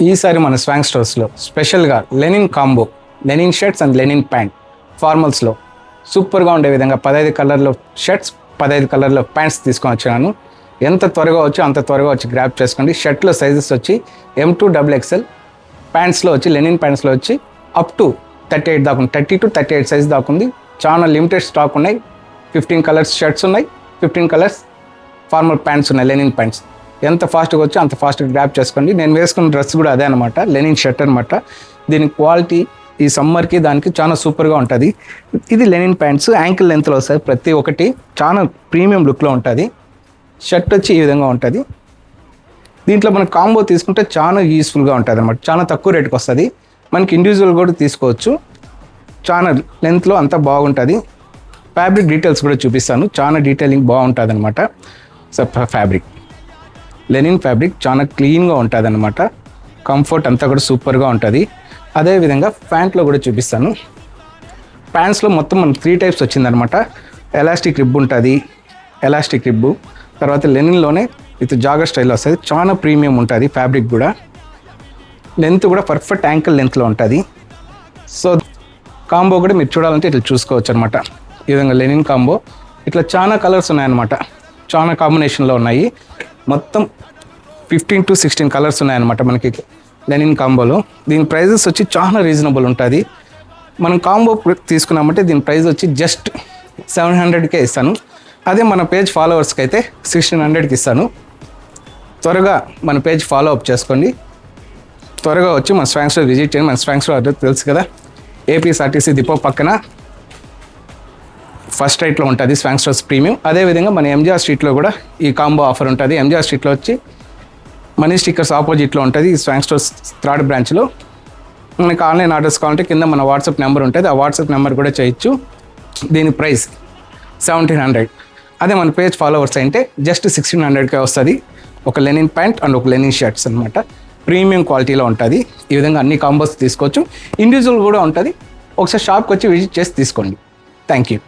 ఈసారి మన స్వాంగ్ స్టోర్స్లో స్పెషల్గా linen combo, linen shirts and linen pant ఫార్మల్స్లో సూపర్గా ఉండే విధంగా 15 కలర్లో షర్ట్స్, 15 కలర్లో ప్యాంట్స్ తీసుకొని వచ్చాను. ఎంత త్వరగా వచ్చి అంత త్వరగా వచ్చి గ్రాప్ చేసుకోండి. షర్ట్లో సైజెస్ వచ్చి M2 XXL, ప్యాంట్స్లో వచ్చి లెనిన్ ప్యాంట్స్లో వచ్చి అప్ టు 38 దాకా ఉంది. 30 to 38 సైజ్ దాకా ఉంది. చాలా లిమిటెడ్ స్టాక్ ఉన్నాయి. 15 కలర్స్ షర్ట్స్ ఉన్నాయి, 15 కలర్స్ ఫార్మల్ ప్యాంట్స్ ఉన్నాయి, లెనిన్ ప్యాంట్స్. ఎంత ఫాస్ట్గా వచ్చి అంత ఫాస్ట్గా గ్రాప్ చేసుకోండి. నేను వేసుకున్న డ్రెస్ కూడా అదే అనమాట, లెనిన్ షర్ట్ అనమాట. దీని క్వాలిటీ ఈ సమ్మర్కి దానికి చాలా సూపర్గా ఉంటుంది. ఇది లెనిన్ ప్యాంట్స్ యాంకిల్ లెంత్లో వస్తుంది, ప్రతి ఒక్కటి చాలా ప్రీమియం లుక్లో ఉంటుంది. షర్ట్ వచ్చి ఈ విధంగా ఉంటుంది. దీంట్లో మనం కాంబో తీసుకుంటే చాలా యూస్ఫుల్గా ఉంటుంది అనమాట. చాలా తక్కువ రేటుకి వస్తుంది. మనకి ఇండివిజువల్ కూడా తీసుకోవచ్చు. చాలా లెంత్లో అంతా బాగుంటుంది. ఫ్యాబ్రిక్ డీటెయిల్స్ కూడా చూపిస్తాను. చాలా డీటెయిలింగ్ బాగుంటుంది అనమాట. సో ఫ్యాబ్రిక్ లెనిన్ ఫ్యాబ్రిక్ చాలా క్లీన్గా ఉంటుంది అనమాట. కంఫర్ట్ అంతా కూడా సూపర్గా ఉంటుంది. అదేవిధంగా ప్యాంట్లో కూడా చూపిస్తాను. ప్యాంట్స్లో మొత్తం మనకు 3 టైప్స్ వచ్చిందనమాట. ఎలాస్టిక్ రిబ్ ఉంటుంది, ఎలాస్టిక్ రిబ్బు, తర్వాత లెనిన్లోనే విత్ జాగర్ స్టైల్ వస్తుంది. చాలా ప్రీమియం ఉంటుంది. ఫ్యాబ్రిక్ కూడా లెంత్ కూడా పర్ఫెక్ట్ యాంకిల్ లెంత్లో ఉంటుంది. సో కాంబో కూడా మీరు చూడాలంటే ఇట్లా చూసుకోవచ్చు అనమాట. ఈ విధంగా లెనిన్ కాంబో ఇట్లా చాలా కలర్స్ ఉన్నాయన్నమాట. చాలా కాంబినేషన్లో ఉన్నాయి. మొత్తం 15 to 16 కలర్స్ ఉన్నాయన్నమాట మనకి లెనిన్ కాంబోలో. దీని ప్రైజెస్ వచ్చి చాలా రీజనబుల్ ఉంటుంది. మనం కాంబో తీసుకున్నామంటే దీని ప్రైస్ వచ్చి జస్ట్ 700కే ఇస్తాను. అదే మన పేజ్ ఫాలోవర్స్కి అయితే 1600కి ఇస్తాను. త్వరగా మన పేజ్ ఫాలో అప్ చేసుకోండి. త్వరగా వచ్చి మన స్వాంగ్ స్టోర్ విజిట్ చేయండి. మన స్వాంగ్ స్టోర్ అడ్రస్ తెలుసు కదా, APSRTC డిపో పక్కన ఫస్ట్ రైట్లో ఉంటుంది స్వాంగ్ స్టోర్స్ ప్రీమియం. అదేవిధంగా మన MGR స్ట్రీట్లో కూడా ఈ కాంబో ఆఫర్ ఉంటుంది. MGR స్ట్రీట్లో వచ్చి మనీ స్టిక్కర్స్ ఆపోజిట్లో ఉంటుంది. ఈ స్వాంగ్ స్టోర్స్ 3rd బ్రాంచ్లో. మనకి ఆన్లైన్ ఆర్డర్స్ కావాలంటే కింద మన వాట్సాప్ నెంబర్ ఉంటుంది. ఆ వాట్సాప్ నెంబర్ కూడా చేయొచ్చు. దీని ప్రైస్ 1700. అదే మన పేజ్ ఫాలోవర్స్ అంటే జస్ట్ 1600కే వస్తుంది. ఒక లెనిన్ ప్యాంట్ అండ్ ఒక లెనిన్ షర్ట్స్ అనమాట. ప్రీమియం క్వాలిటీలో ఉంటుంది. ఈ విధంగా అన్ని కాంబోస్ తీసుకోవచ్చు. ఇండివిజువల్ కూడా ఉంటుంది. ఒకసారి షాప్కి వచ్చి విజిట్ చేసి తీసుకోండి. Thank you.